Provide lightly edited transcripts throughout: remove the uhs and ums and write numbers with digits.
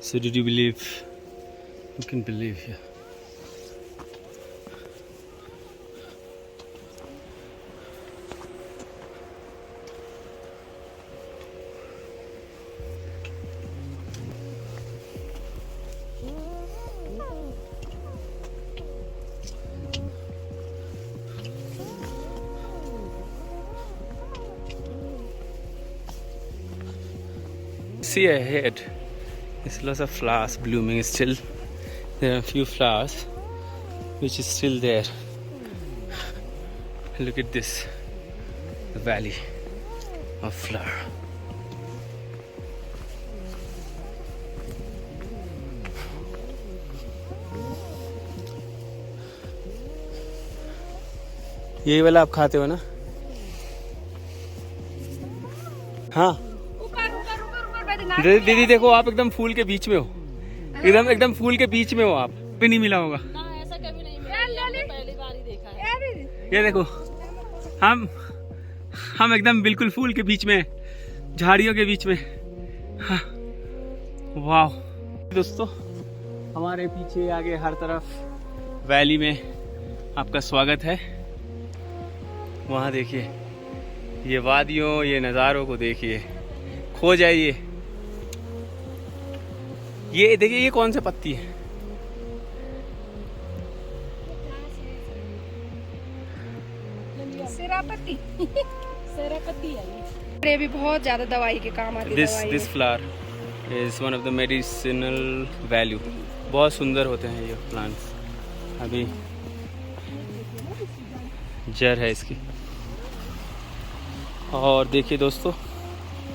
So did you believe? You can believe here. See ahead, there's lots of flowers blooming still. There are a few flowers which is still there. Look at this, the valley of flower. यही वाला आप खाते हो ना? हाँ दीदी देखो, आप एकदम फूल के बीच में हो, एकदम फूल के बीच में हो आप। भी नहीं मिला होगा ना, ऐसा कभी नहीं मिला, हमने पहली बार ही देखा है। ये देखो, हम एकदम बिल्कुल फूल के बीच में, झाड़ियों के बीच में। हाँ, वाह दोस्तों, हमारे पीछे आगे हर तरफ वैली में आपका स्वागत है। वहाँ देखिए, ये वादियों, ये नज़ारों को देखिए, खो जाइए। ये देखिए, ये कौन सा पत्ती है? सेरापत्ती सेरापत्ती है ये भी बहुत ज्यादा दवाई के काम आती है। This flower is one of the medicinal value. बहुत सुंदर होते हैं ये प्लांट्स। अभी जड़ है इसकी। और देखिए दोस्तों,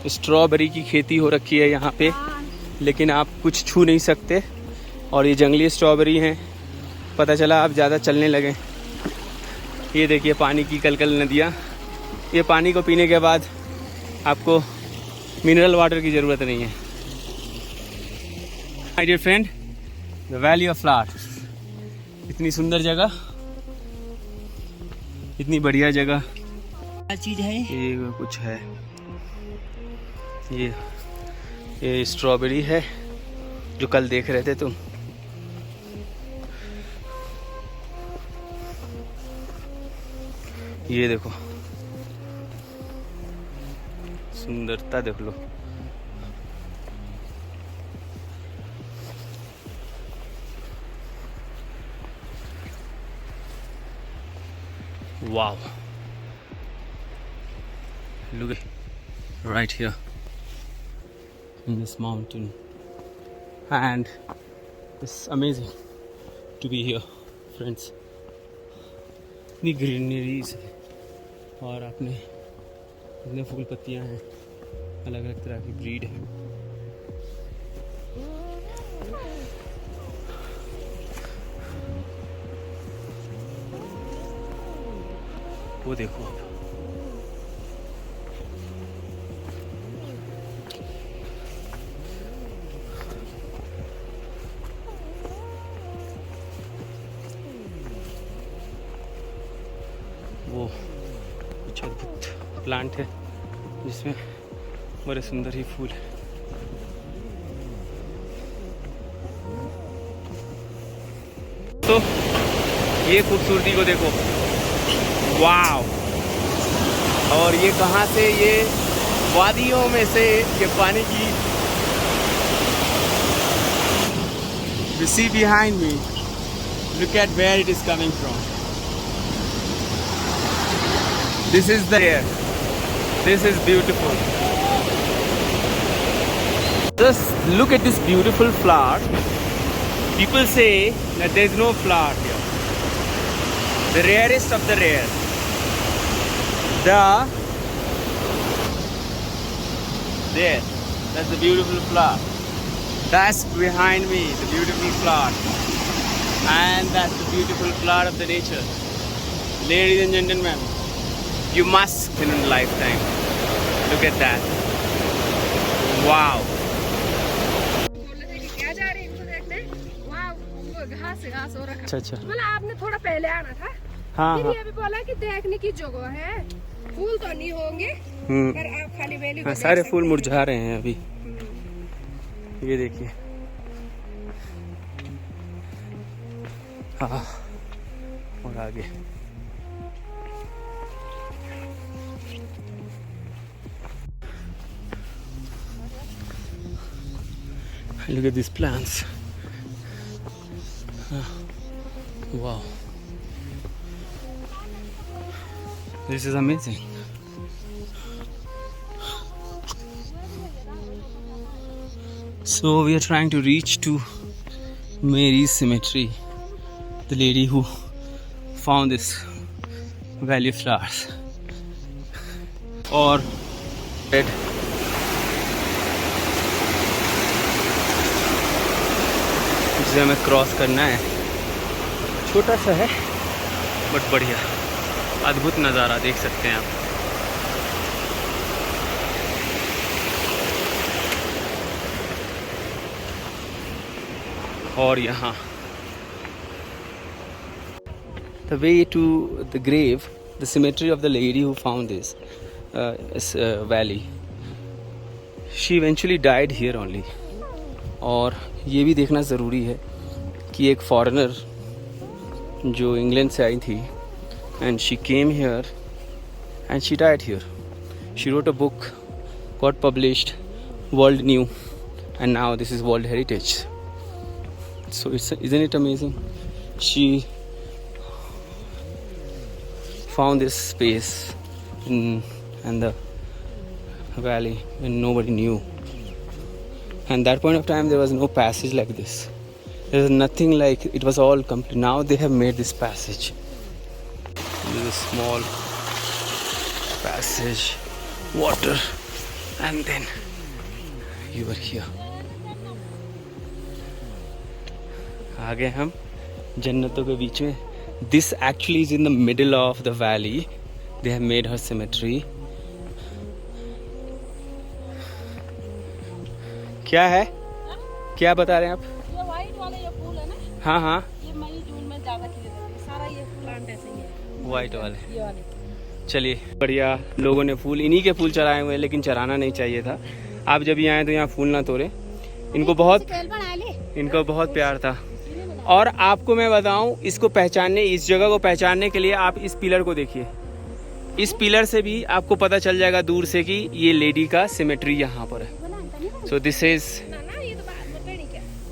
स्ट्रॉबेरी की खेती हो रखी है यहाँ पे, लेकिन आप कुछ छू नहीं सकते। और ये जंगली स्ट्रॉबेरी हैं। पता चला आप ज़्यादा चलने लगे। ये देखिए पानी की कलकल नदियाँ। ये पानी को पीने के बाद आपको मिनरल वाटर की ज़रूरत नहीं है। My dear friend, the Valley of Flowers. इतनी सुंदर जगह, इतनी बढ़िया जगह। क्या चीज है ये? कुछ है, ये स्ट्रॉबेरी है जो कल देख रहे थे तुम। ये देखो, सुंदरता देख लो। वाव, look at right here in this mountain, and it's amazing to be here friends. इतनी ग्रीनरीज है और आपने इतने फूल पत्तियां हैं, अलग अलग तरह की ब्रीड है। वो देखो आप, वो कुछ अद्भुत प्लांट है जिसमें बड़े सुंदर ही फूल है। तो ये खूबसूरती को देखो, वाव। और ये कहाँ से, ये वादियों में से ये पानी की। You see behind me, look at where it is coming from. This is the air. This is beautiful. Just look at this beautiful flower. People say that there is no flower here. The rarest of the rare. There. That's the beautiful flower. That's behind me, the beautiful flower. And that's the beautiful flower of the nature. Ladies and gentlemen, you must in a lifetime. Look at that. Wow. क्या जा रहे हैं इनको देखने? वाह, वो घास हो रखा। अच्छा। मतलब आपने थोड़ा पहले आना था। हाँ फिर हाँ। ये भी बोला कि देखने की जगह है, फूल तो नहीं होंगे, पर आप खाली वैली को हाँ, देख सारे सकते फूल हैं। मुरझा रहे हैं अभी। ये देखिए, हाँ, और आगे look at these plants. Wow, this is amazing. So we are trying to reach to Mary's cemetery, the lady who found this valley of flowers. और red जिसे हमें क्रॉस करना है, छोटा सा है बट बढ़िया, अद्भुत नज़ारा देख सकते हैं आप। और यहाँ the way to the grave, the cemetery of the lady who found this valley, she eventually died here only. और ये भी देखना ज़रूरी है कि एक फॉरेनर जो इंग्लैंड से आई थी and she came here and she died here. She wrote a book, got published, world knew, and now this is World Heritage. So isn't it amazing? She found this space in the valley when nobody knew. And that point of time there was no passage like this. There was nothing like, it was all complete. Now they have made this passage. This is a small passage, water, and then you are here. आ गए हम जन्नतों के बीच में. This actually is in the middle of the valley. They have made her cemetery. क्या है? क्या बता रहे हैं आप? ये वाइट वाले ये फूल है ना, हाँ हाँ, ये मई जून में ज्यादा खिले रहते हैं. सारा ये प्लांट ऐसे ही है, वाइट वाले. ये वाले. चलिए, बढ़िया. लोगों ने फूल, इन्हीं के फूल चढ़ाए हुए हैं, लेकिन चढ़ाना नहीं चाहिए था. आप जब यहाँ आए तो यहाँ फूल ना तोड़े. इनको बहुत प्यार था. और आपको मैं बताऊं, इसको पहचानने, इस जगह को पहचानने के लिए आप इस पिलर को देखिए. इस पिलर से भी आपको पता चल जाएगा दूर से कि ये लेडी का सिमेट्री यहाँ पर है. So this is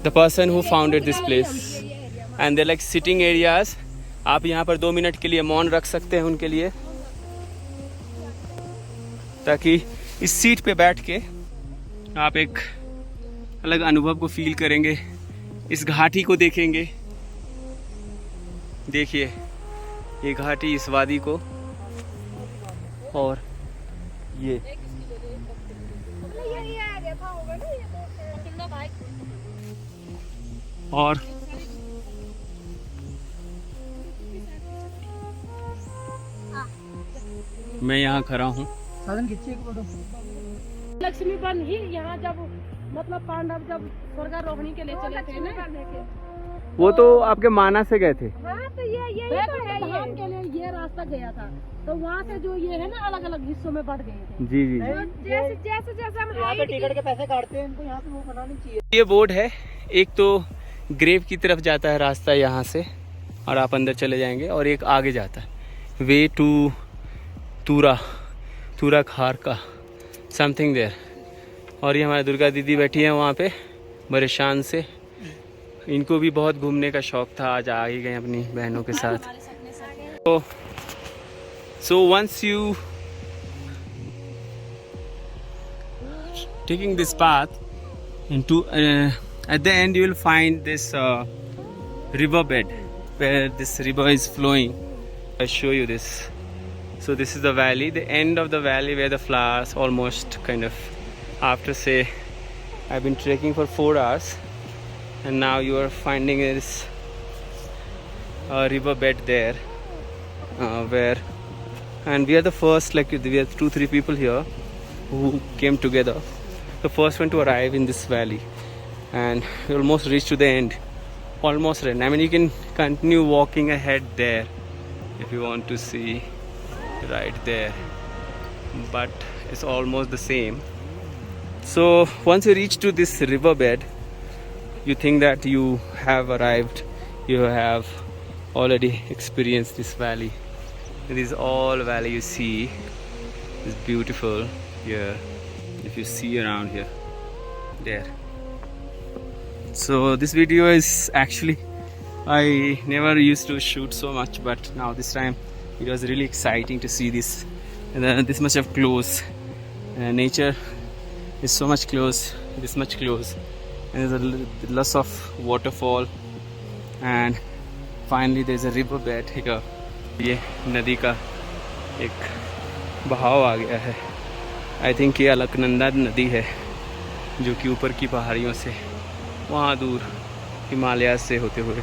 the person who founded this place and they like sitting areas. आप यहाँ पर 2 मिनट के लिए मौन रख सकते हैं उनके लिए, ताकि इस सीट पे बैठ के आप एक अलग अनुभव को फील करेंगे, इस घाटी को देखेंगे. देखिए ये घाटी, इस वादी को, और ये और मैं यहाँ खड़ा हूँ. लक्ष्मीपन ही यहाँ जब मतलब पांडव जब स्वर्गारोहणी के लिए चले थे ना, वो तो आपके माना से गए थे. हाँ, तो ये तो है, धाम के लिए ये रास्ता गया था. तो वहाँ से जो ये है ना, अलग अलग हिस्सों में बढ़ गए थे. जी जी. जैसे हम यहाँ पे टिकट के पैसे काटते हैं, इनको यहाँ पे वो बनानी चाहिए. ये बोर्ड है, एक तो ग्रेव की तरफ जाता है रास्ता यहाँ से, और आप अंदर चले जाएंगे, और एक आगे जाता है वे टू तूरा खार का समथिंग देयर. और ये हमारी दुर्गा दीदी बैठी हैं वहाँ पे बड़े शान से. इनको भी बहुत घूमने का शौक था, आज आ ही गए अपनी बहनों के साथ. So once you taking this path into at the end you will find this river bed where this river is flowing. I'll show you this. So this is the valley, the end of the valley where the flowers almost kind of, after say I've been trekking for 4 hours and now you are finding this river bed there where, and we are the first, like we are 2-3 people here who came together, the first one to arrive in this valley, and we almost reached to the end. Almost right. I mean, you can continue walking ahead there if you want to see, right there, but it's almost the same. So once you reach to this riverbed, you think that you have arrived, you have already experienced this valley. This all valley you see is beautiful here. If you see around here, there. So this video is actually, I never used to shoot so much, but now this time it was really exciting to see this this much of close. Nature is so much close, this much close, and there's a lots of waterfall, and finally there's a river bed here. ये नदी का एक बहाव आ गया है. I think ये अलकनंदा नदी है, जो कि ऊपर की पहाड़ियों से वहाँ दूर हिमालय से होते हुए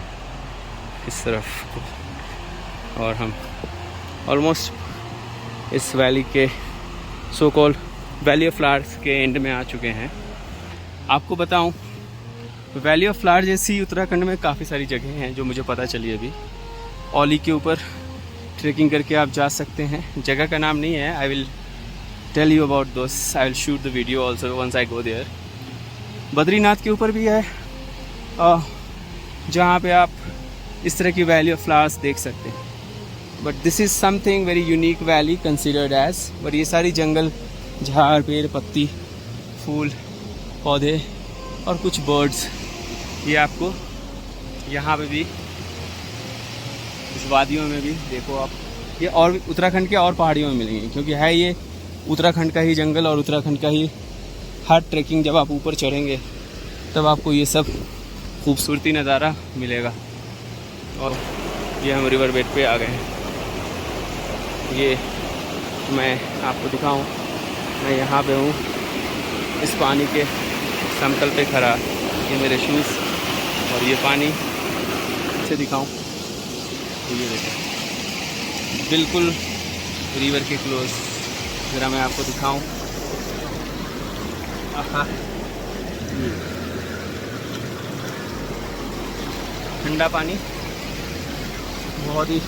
इस तरफ, और हम ऑलमोस्ट इस वैली के so called valley of flowers के एंड में आ चुके हैं. आपको बताऊं, वैली ऑफ फ्लावर जैसी उत्तराखंड में काफ़ी सारी जगह हैं जो मुझे पता चली. अभी औली के ऊपर ट्रैकिंग करके आप जा सकते हैं. जगह का नाम नहीं है. I will tell you about those. I will shoot the video also once I go there. Badrinath के ऊपर भी है जहाँ पे आप इस तरह की वैली ऑफ फ्लावर्स देख सकते हैं. But this is something very unique valley considered as. But ये सारी जंगल, झाड़, पेड़, पत्ती, फूल, पौधे और कुछ बर्ड्स, ये आपको यहाँ पे भी, इस वादियों में भी देखो आप, ये और भी उत्तराखंड के और पहाड़ियों में मिलेंगे, क्योंकि है ये उत्तराखंड का ही जंगल और उत्तराखंड का ही हर ट्रैकिंग. जब आप ऊपर चढ़ेंगे तब आपको ये सब खूबसूरती नज़ारा मिलेगा. और ये हम रिवर बेड पे आ गए हैं. ये मैं आपको दिखाऊं, मैं यहाँ पे हूँ इस पानी के समतल पे खड़ा. ये मेरे शूज़ और ये पानी से दिखाऊं, ये देखो बिल्कुल रिवर के क्लोज. ज़रा मैं आपको दिखाऊं. ठंडा पानी, बहुत ही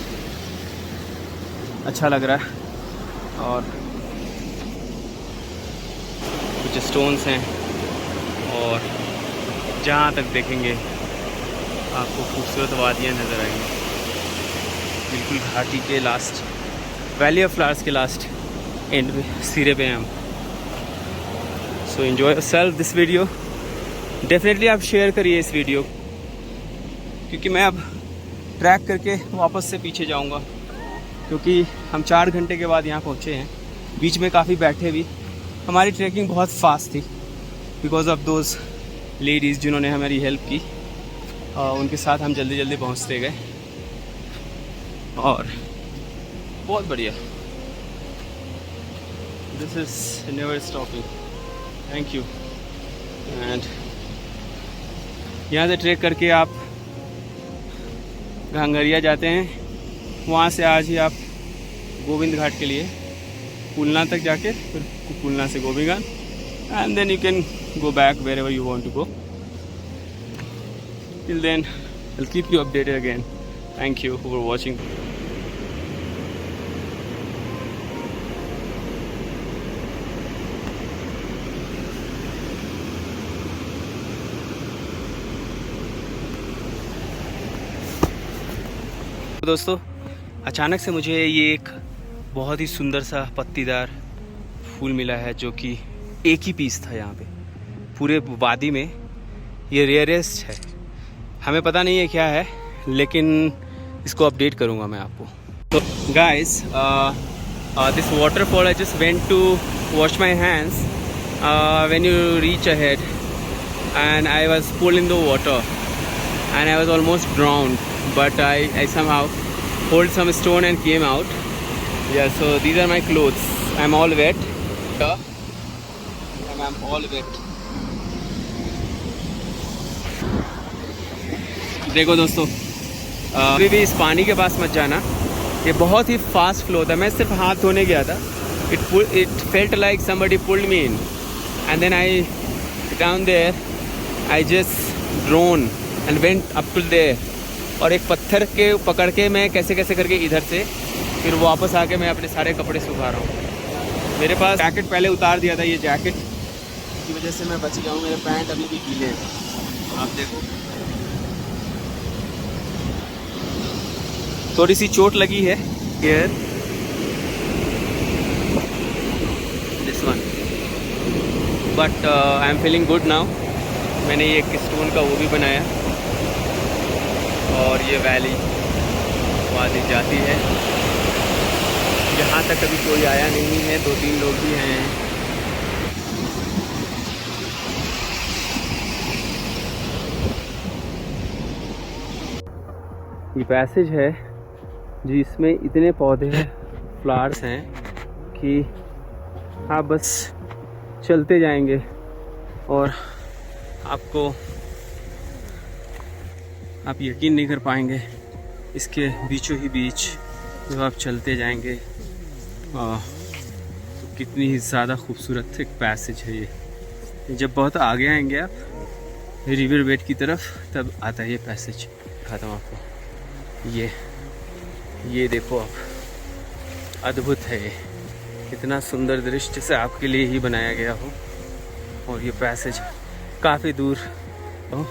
अच्छा लग रहा है. और कुछ स्टोन्स हैं, और जहाँ तक देखेंगे आपको खूबसूरत वादियाँ नज़र आएंगी. बिल्कुल घाटी के लास्ट, वैली ऑफ फ्लावर्स के लास्ट एंड पे, सिरे पे हैं हम. So enjoy yourself this video. Definitely आप शेयर करिए इस वीडियो, क्योंकि मैं अब ट्रैक करके वापस से पीछे जाऊंगा, क्योंकि हम 4 घंटे के बाद यहाँ पहुँचे हैं. बीच में काफ़ी बैठे भी. हमारी ट्रैकिंग बहुत फास्ट थी बिकॉज ऑफ दोज लेडीज़ जिन्होंने हमारी हेल्प की. उनके साथ हम जल्दी जल्दी पहुँचते गए, और बहुत बढ़िया. This is never stopping. Thank you. And यहाँ से ट्रैक करके आप घांगरिया जाते हैं. वहाँ से आज ही आप गोविंद घाट के लिए पुलना तक जाके, फिर पुलना से Gobiganj, and then you can go back wherever you want to go. Till then, I'll keep you updated again. Thank you for watching. दोस्तों, अचानक से मुझे ये एक बहुत ही सुंदर सा पत्तीदार फूल मिला है, जो कि एक ही पीस था यहाँ पे पूरे वादी में. ये रेयरेस्ट है. हमें पता नहीं है क्या है, लेकिन इसको अपडेट करूँगा मैं आपको. तो guys, this waterfall I just went to wash my hands when you reach ahead, and I was pulled in the water and I was almost drowned, but I somehow hold some stone and came out. Yeah, so these are my clothes. I'm all wet. And I'm all wet. देखो दोस्तों, अभी भी इस पानी के पास मत जाना. ये बहुत ही फास्ट फ्लो था. मैं सिर्फ हाथ धोने गया था. It felt like somebody pulled me in, and then I down there I just drowned and went up to there. और एक पत्थर के पकड़ के मैं कैसे कैसे करके इधर से फिर वापस आके मैं अपने सारे कपड़े सुखा रहा हूँ. मेरे पास जैकेट पहले उतार दिया था. ये जैकेट की वजह से मैं बच गया हूँ. मेरे पैंट अभी भी गीले हैं, आप देखो. थोड़ी सी चोट लगी है here, this one, but I am feeling good now. मैंने ये एक स्टोन का वो भी बनाया और ये वैली वादी जाती है। यहाँ तक अभी कोई आया नहीं है, 2-3 लोग ही हैं। ये पैसेज है जिसमें इतने पौधे फ्लावर्स हैं कि आप बस चलते जाएंगे और आपको आप यकीन नहीं कर पाएंगे इसके बीचों ही बीच जब आप चलते जाएंगे तो कितनी ही ज़्यादा खूबसूरत एक पैसेज है ये। जब बहुत आगे आएंगे आप रिवर बेड की तरफ तब आता है ये पैसेज। दिखाता हूँ आपको, ये देखो आप, अद्भुत है ये, इतना सुंदर दृश्य जैसे आपके लिए ही बनाया गया हो। और ये पैसेज काफ़ी दूर हो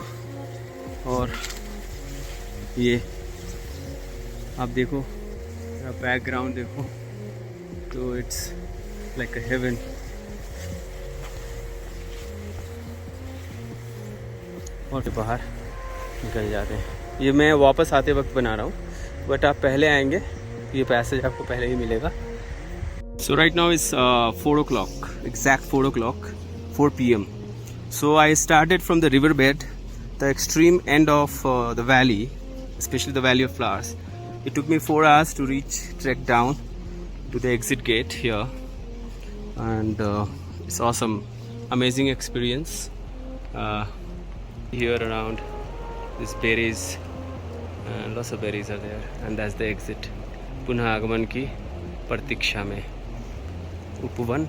और ये आप देखो, बैकग्राउंड देखो तो इट्स लाइक अ हेवन। और बाहर निकल जाते हैं। ये मैं वापस आते वक्त बना रहा हूँ, बट आप पहले आएंगे ये पैसेज आपको पहले ही मिलेगा। So right now is 4 o'clock, exact 4 o'clock, 4 p.m. So I started from the river bed, the extreme end of the valley, especially the Valley of Flowers. It took me 4 hours to trek down to the exit gate here, and it's awesome, amazing experience. Here around these berries, lots of berries are there, and that's the exit. पुनः आगमन की प्रतीक्षा में उपवन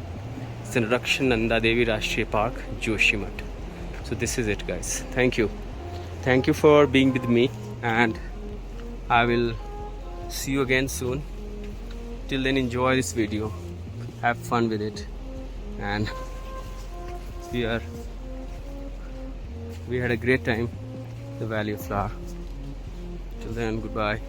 संरक्षण नंदा देवी राष्ट्रीय park Joshimath. So this is it guys. Thank you for being with me, and I will see you again soon. Till then, enjoy this video, have fun with it, and we had a great time, the Valley of Flower. Till then, goodbye.